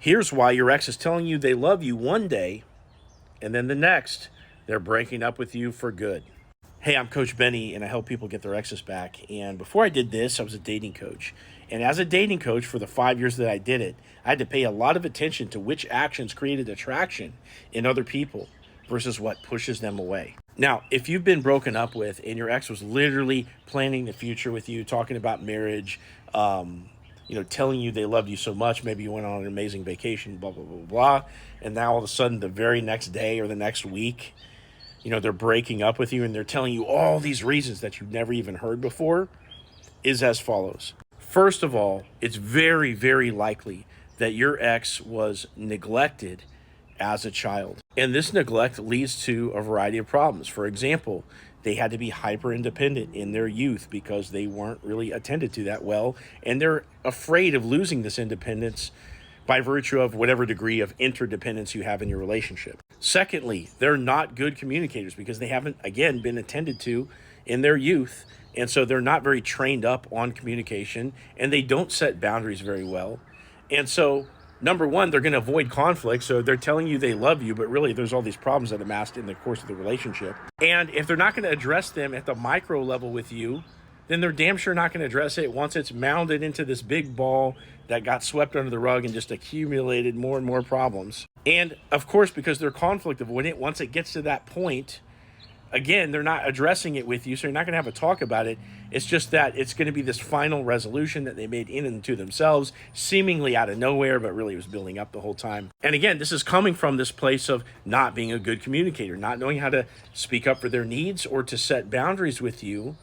Here's why your ex is telling you they love you one day, and then the next, they're breaking up with you for good. Hey, I'm Coach Benny, and I help people get their exes back. And before I did this, I was a dating coach. And as a dating coach, for the 5 years that I did it, I had to pay a lot of attention to which actions created attraction in other people versus what pushes them away. Now, if you've been broken up with and your ex was literally planning the future with you, talking about marriage, telling you they loved you so much, maybe you went on an amazing vacation, blah, blah, blah, blah, and now all of a sudden the very next day or the next week, they're breaking up with you and they're telling you all these reasons that you've never even heard before, is as follows. First of all, it's very, very likely that your ex was neglected as a child. And this neglect leads to a variety of problems. For example, they had to be hyper independent in their youth because they weren't really attended to that well. And they're afraid of losing this independence by virtue of whatever degree of interdependence you have in your relationship. Secondly, they're not good communicators because they haven't, again, been attended to in their youth. And so they're not very trained up on communication and they don't set boundaries very well. And so, number one, they're going to avoid conflict. So they're telling you they love you, but really there's all these problems that amassed in the course of the relationship. And if they're not going to address them at the micro level with you, then they're damn sure not going to address it once it's mounded into this big ball that got swept under the rug and just accumulated more and more problems. And of course, because they're conflict avoidant, once it gets to that point, again, they're not addressing it with you, so you're not going to have a talk about it. It's just that it's going to be this final resolution that they made in and to themselves, seemingly out of nowhere, but really was building up the whole time. And again, this is coming from this place of not being a good communicator, not knowing how to speak up for their needs or to set boundaries with you,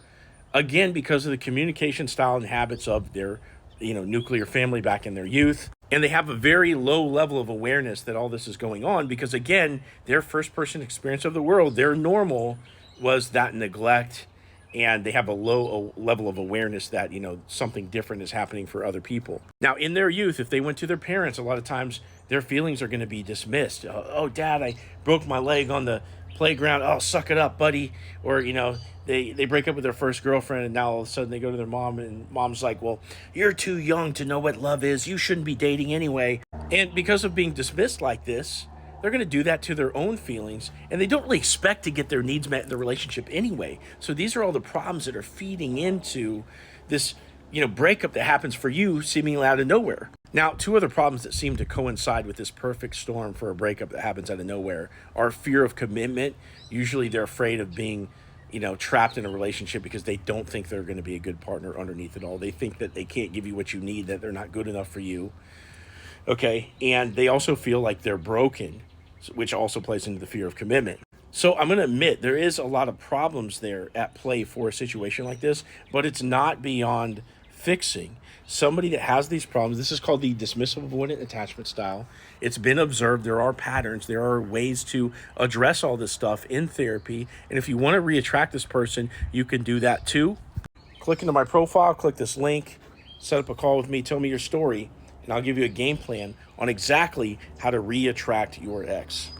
again, because of the communication style and habits of their nuclear family back in their youth. And they have a very low level of awareness that all this is going on because, again, their first person experience of the world, their normal was that neglect, and they have a low level of awareness that, something different is happening for other people. Now, in their youth, if they went to their parents, a lot of times their feelings are going to be dismissed. Oh, Dad, I broke my leg on the playground. Oh, suck it up, buddy. Or, they break up with their first girlfriend and now all of a sudden they go to their mom and mom's like, well, you're too young to know what love is. You shouldn't be dating anyway. And because of being dismissed like this, they're going to do that to their own feelings, and they don't really expect to get their needs met in the relationship anyway. So these are all the problems that are feeding into this, breakup that happens for you seemingly out of nowhere. Now, two other problems that seem to coincide with this perfect storm for a breakup that happens out of nowhere are fear of commitment. Usually they're afraid of being trapped in a relationship because they don't think they're going to be a good partner underneath it all. They think that they can't give you what you need, that they're not good enough for you. Okay. And they also feel like they're broken, which also plays into the fear of commitment. So I'm going to admit there is a lot of problems there at play for a situation like this, but it's not beyond fixing. Somebody that has these problems, this is called the dismissive avoidant attachment style. It's been observed. There are patterns. There are ways to address all this stuff in therapy. And if you want to reattract this person, you can do that too. Click into my profile, click this link, set up a call with me, tell me your story, and I'll give you a game plan on exactly how to reattract your ex.